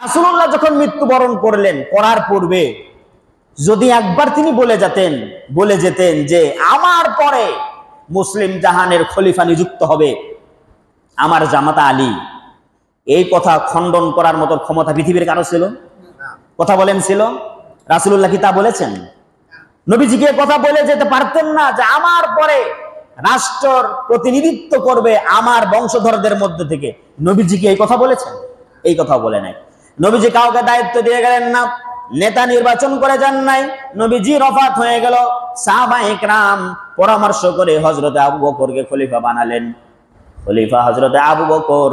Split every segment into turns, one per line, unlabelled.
রাসূলুল্লাহ যখন মৃত্যুবরণ করলেন, করার পূর্বে যদি একবার তিনি বলে যেতেন যে আমার পরে মুসলিম জাহানের খলিফা নিযুক্ত হবে আমার জামাতা আলী, এই কথা খণ্ডন করার মতো ক্ষমতা পৃথিবীর কারো ছিল? কথা বলেন ছিল? রাসূলুল্লাহ কি তা বলেছেন? নবীজিকে কথা বলে যেতে পারতেন না যে আমার পরে রাষ্ট্রের প্রতিনিধিত্ব করবে আমার বংশধরদের মধ্যে থেকে? নবীজি কি এই কথা বলেছেন? এই কথা বলে নাই। নবীজি কাউকে দায়িত্ব দিয়ে গেলেন না, নেতা নির্বাচন করে যান নাই। নবীজি ওফাত হয়ে গেল, সাহাবায়ে কেরাম পরামর্শ করে হযরত আবু বকরকে খলিফা বানালেন। খলিফা হযরত আবু বকর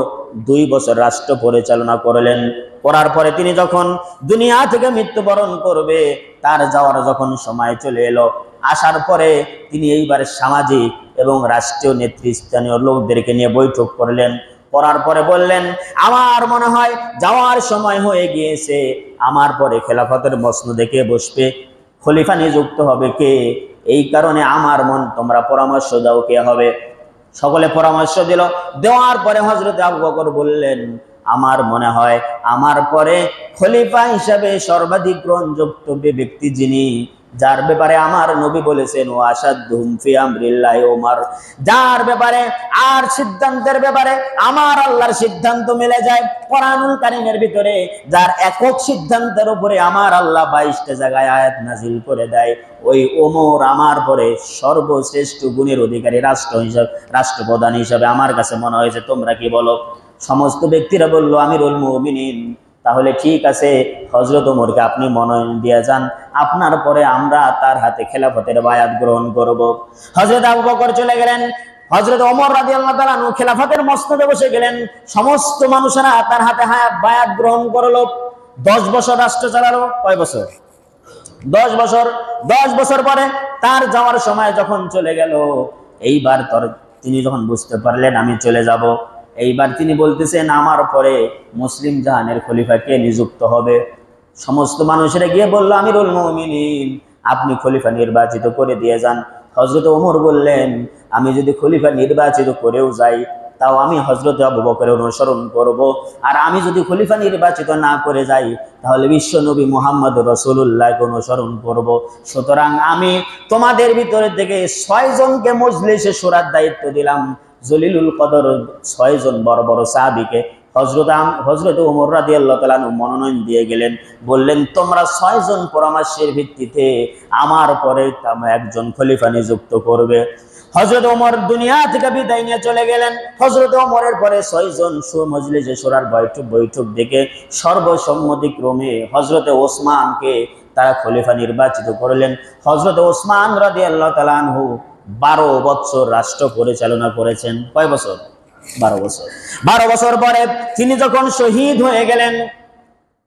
2 বছর রাষ্ট্র পরিচালনা করলেন। করার পরে তিনি যখন দুনিয়া থেকে মৃত্যুবরণ করবে, তার যাওয়ার যখন সময় চলে এলো, আসার পরে তিনি এইবার সামাজিক এবং রাষ্ট্রীয় নেতৃস্থানীয় লোকদেরকে নিয়ে বৈঠক করলেন। করার পরে বললেন, আমার মনে হয় যাওয়ার সময় হয়ে গিয়েছে, আমার পরে খেলাফতের মসনদে কে বসবে, খলিফা নিযুক্ত হবে কে, এই কারণে আমার মন তোমরা পরামর্শ দাও কে হবে। সকলে পরামর্শ দিল। দেওয়ার পরে হযরত আবু বকর বললেন, আমার মনে হয় আমার পরে খলিফা হিসাবে সর্বাধিক গ্রহণযোগ্য ব্যক্তি যিনি, যার ব্যাপারে আমার নবী বলেছেন ওয়াশাদুহুম ফি আমরিল্লাহি ওমর, যার ব্যাপারে আর সিদ্ধান্তের ব্যাপারে আমার আল্লাহর সিদ্ধান্ত মিলে যায় কোরআনুল কারীমের ভিতরে, যার একক সিদ্ধান্তের উপরে আমার আল্লাহ 22টা জায়গায় আয়াত নাজিল করে দেয়, ওই ওমর আমার পরে সর্বশ্রেষ্ঠ গুণের অধিকারী রাষ্ট্রপ্রধান হিসাবে আমার কাছে মনে হয়েছে। তোমরা কি বলো? সমস্ত ব্যক্তিরা বলল আমিরুল মুমিনিন, তাহলে ঠিক আছে, হযরত ওমরকে আপনি মনোনয়ন দিয়ে যান, আপনার পরে আমরা তার হাতে খেলাফতের বায়াত গ্রহণ করব। হযরত আবু বকর চলে গেলেন, হযরত ওমর রাদিয়াল্লাহু তাআলা আনহু খেলাফতের মসনদে বসে গেলেন। সমস্ত মানুষেরা তার হাতে বায়াত গ্রহণ করলো। 10 বছর রাষ্ট্র চালালো। কয় বছর? 10 বছর। 10 বছর পরে তার যাওয়ার সময় যখন চলে গেল, এইবার তিনি যখন বুঝতে পারলেন আমি চলে যাব, এইবার তিনি বলতেছেন আমার পরে মুসলিম জাহানের খলিফা কে নিযুক্ত হবে? সমস্ত মানুষেরা গিয়ে বলল আমিরুল মুমিনিন, আপনি খলিফা নির্বাচিত করে দিয়ে যান। হযরত ওমর বললেন, আমি যদি খলিফা নির্বাচিত করেও যাই, তাও আমি হযরত আবু বকরের অনুসরণ করব, আর আমি যদি খলিফা নির্বাচিত না করে যাই, তাহলে বিশ্ব নবী মুহাম্মদ রাসূলুল্লাহকে অনুসরণ করব। সুতরাং আমি তোমাদের ভিতরে থেকে 6 জনকে মজলিসে শুরার দায়িত্ব দিলাম। জলিলুল কদর 6 জন বড় বড় সাহাবীকে হযরত ওমর রাদিয়াল্লাহু তাআলা মনোনয়ন দিয়ে গেলেন। বললেন, তোমরা 6 জন পরামর্শের ভিত্তিতে আমার পরে একজন খলিফা নিযুক্ত করবে। হযরত ওমর দুনিয়া থেকে বিদায় নিয়ে চলে গেলেন। হযরত ওমরের পরে 6 জন মজলিসে শুরার বৈঠক দেখে সর্বসম্মতিক্রমে হযরত ওসমানকে তারা খলিফা নির্বাচিত করলেন। হযরত ওসমান রাদিয়াল্লাহু তাআলা আনহু 12 বছর রাষ্ট্র পরিচালনা করেছেন। কয় বছর? 12 বছর। 12 বছর পরে তিনি যখন শহীদ হয়ে গেলেন,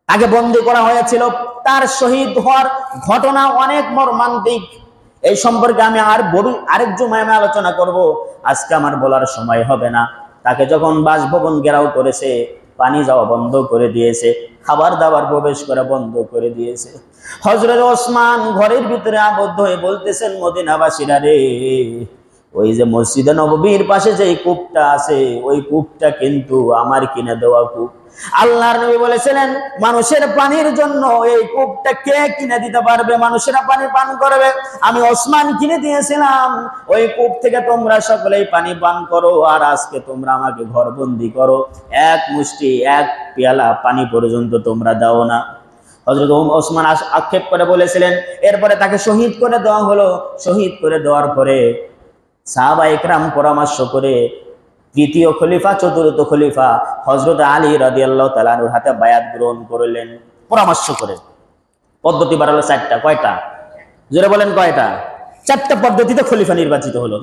তাকে বন্দী করা হয়েছিল। তার শহীদ হওয়ার ঘটনা অনেক মর্মান্তিক। এই সম্পর্কে আমি আরেক জুমায় আমি আলোচনা করব, আজকে আমার বলার সময় হবে না। তাকে যখন বাসভবন ঘেরাও করেছে, পানি যাওয়া বন্ধ করে দিয়েছে, খাবার দাবার প্রবেশ করা বন্ধ করে দিয়েছে, হযরত ওসমান ঘরের ভিতরে আবদ্ধ হয়ে বলতেছেন, মদিনাবাসীরা রে, ওই যে মসজিদে নববীর পাশে যে কূপটা আছে, ওই কূপটা কিন্তু আমার কিনে দেওয়া কূপ। আল্লাহর নবী বলেছিলেন, মানুষের পানির জন্য এই কূপটা কে কিনে দিতে পারবে? মানুষেরা পানি পান করবে, আমি ওসমান কিনে দিয়েছিলাম। ওই কূপ থেকে তোমরা সকলেই পানি পান করো, আর আজকে তোমরা আমাকে ঘরবন্দি করো, এক মুষ্টি এক পেয়ালা পানি পর্যন্ত তোমরা দাও না। হযরত ওসমান আক্ষেপ করে বলেছিলেন। এরপরে তাকে শহীদ করে দেওয়া হলো। শহীদ করে দেওয়ার পরে সাহাবায়ে কেরাম পরামর্শ করে তৃতীয় খলিফা, চতুর্থ খলিফা হযরত আলী রাদিয়াল্লাহু তাআলা আনহুর হাতে বায়াত গ্রহণ করলেন। পরামর্শ করে পদ্ধতি বাড়ালো 4টা। কয়টা? জোরে বলেন কয়টা? 4টা পদ্ধতিতে খলিফা নির্বাচিত হলো।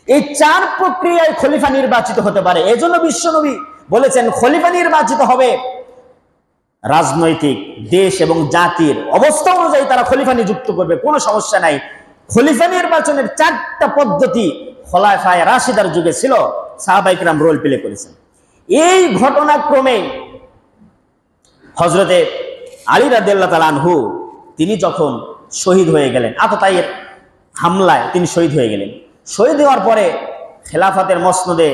এই 4 প্রক্রিয়ায় খলিফা নির্বাচিত হতে পারে। এজন্য বিশ্বনবী বলেছেন, খলিফা নির্বাচিত হবে রাজনৈতিক দেশ এবং জাতির অবস্থা অনুযায়ী তারা খলিফা নিযুক্ত করবে, কোনো সমস্যা নাই। খলিফা নির্বাচনের 4টা পদ্ধতি খোলাফায়ে রাশিদার যুগে ছিল, সাহাবায়ে কেরাম রোল প্লে করেছেন। এই ঘটনাক্রমে হযরতে আলী রাদিয়াল্লাহু তাআলা আনহু তিনি যখন শহীদ হয়ে গেলেন, আততায়ীর হামলায় তিনি শহীদ হয়ে গেলেন। শহীদ হওয়ার পরে খেলাফতের মসনদে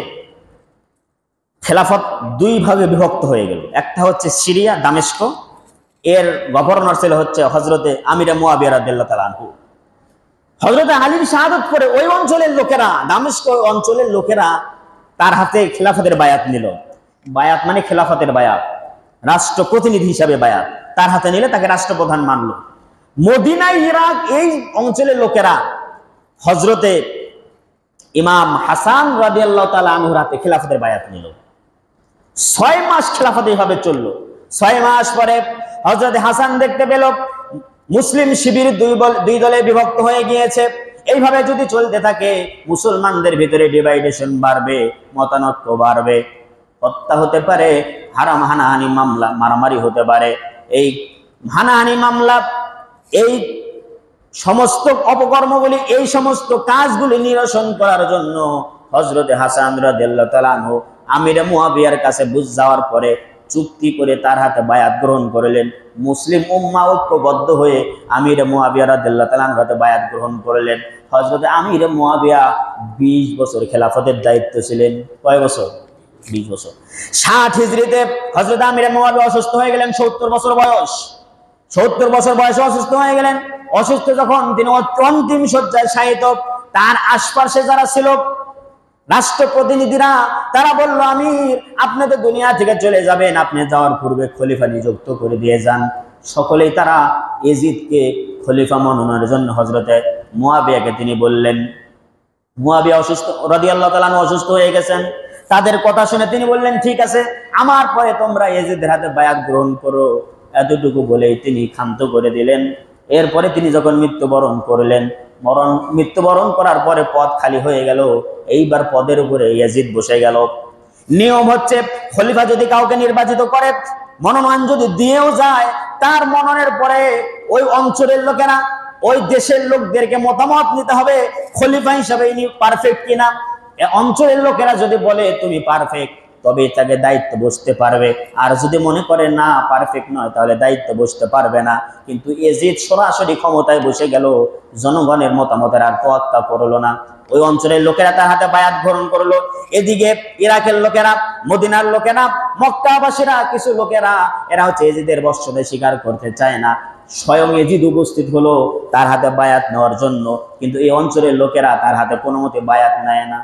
খেলাফত দুই ভাগে বিভক্ত হয়ে গেল। একটা হচ্ছে সিরিয়া দামেস্ক, এর গভর্নর ছিল হচ্ছে হজরতে আমিরে মুয়াবিয়া রাদিয়াল্লাহু তাআলা আনহু। হজরতে আলীর শাহাদত পরে ওই অঞ্চলের লোকেরা, দামেস্ক অঞ্চলের লোকেরা তার হাতে খেলাফতের বায়াত নিল। বায়াত মানে খেলাফতের বায়াত, রাষ্ট্র প্রতিনিধি হিসাবে বায়াত তার হাতে নিলে তাকে রাষ্ট্রপ্রধান মানলো। মদিনা ইরাক এই অঞ্চলের লোকেরা হজরতে ইমাম হাসান রাদিয়াল্লাহু তাআলা আনহুর হাতে খেলাফতের বায়াত নিল। 6 মাস খেলাফত এইভাবে চললো। 6 মাস পরে হযরত হাসান দেখতে পেল মুসলিম শিবির দুই দলে বিভক্ত হয়ে গিয়েছে। এইভাবে যদি চলতে থাকে মুসলমানদের ভিতরে ডিভাইডেশন বাড়বে, মতানৈক্য বাড়বে, হত্যা হতে পারে, হানাহানি মামলা, মারামারি হতে পারে। এই হানাহানি মামলা, এই সমস্ত অপকর্মগুলি, এই সমস্ত কাজগুলি নিরসন করার জন্য হযরতে হাসান রাদিয়াল্লাহু তাআলা আনহু আমিরে মুয়াবিয়ার কাছে বুঝ যাওয়ার পরে চুক্তি করে তার হাতে বায়াত গ্রহণ করলেন। মুসলিম উম্মাহ ঐক্যবদ্ধ হয়ে আমিরে মুয়াবিয়া রাদিয়াল্লাহু তাআলা আনহুর হাতে বায়াত গ্রহণ করলেন। হযরতে আমিরে মুয়াবিয়া 20 বছর খেলাফতের দায়িত্ব ছিলেন। কয় বছর? 20 বছর। 60 হিজরিতে হযরত আমিরে মুয়াবিয়া অসুস্থ হয়ে গেলেন। 70 বছর বয়স, 70 বছর বয়সে অসুস্থ হয়ে গেলেন। অসুস্থ যখন তিনি অন্তিম শয্যায় শায়িত, তার আশপাশে যারা ছিল রাষ্ট্রপ্রতিনিধিরা, তারা বলল, আমির আপনি তো দুনিয়া থেকে চলে যাবেন, আপনি যাওয়ার পূর্বে খলিফা নিযুক্ত করে দিয়ে যান। সকলেই তারা ইয়াজিদকে খলিফা মনোনয়নের জন্য হযরতে মুয়াবিয়াকে তিনি বললেন। মুয়াবিয়া অসুস্থ রাদিয়াল্লাহু তাআলা আনহু অসুস্থ হয়ে গেছেন। তাদের কথা শুনে তিনি বললেন, ঠিক আছে, আমার পরে তোমরা ইয়াজিদের হাতে বায়াত গ্রহণ করো। এতটুকু বলেই তিনি ক্ষান্ত করে দিলেন। এরপরে তিনি যখন মৃত্যুবরণ করলেন, মৃত্যুবরণ করার পরে পদ খালি হয়ে গেল। এইবার পদের উপরে ইয়াজিদ বসে গেল। নিয়ম হচ্ছে খলিফা যদি কাউকে নির্বাচিত করে, মনোনয়ন যদি দিয়েও যায়, তার মনোনয়নের পরে ওই অঞ্চলের লোকেরা, ওই দেশের লোকদেরকে মতামত নিতে হবে খলিফা হিসাবে ইনি পারফেক্ট কিনা। অঞ্চলের লোকেরা যদি বলে তুমি পারফেক্ট, তবে তাকে দায়িত্ব বসতে পারবে। আর যদি মনে করে না পারফেক্ট নয়, তাহলে দায়িত্ব বসতে পারবে না। কিন্তু ইয়াজিদ সরাসরি ক্ষমতায় বসে গেল, জনগণের মতামতের আর তোয়াক্কা করলো না। ওই অঞ্চলের লোকেরা তার হাতে বায়াত গ্রহণ করলো। এদিকে ইরাকের লোকেরা, মদিনার লোকেরা, মক্কাবাসীরা, কিছু লোকেরা এরা হচ্ছে ইয়াজিদের বর্ষতে স্বীকার করতে চায় না। স্বয়ং ইয়াজিদ উপস্থিত হলো তার হাতে বায়াত নেওয়ার জন্য, কিন্তু এই অঞ্চলের লোকেরা তার হাতে কোনো মতে বায়াত নেয় না।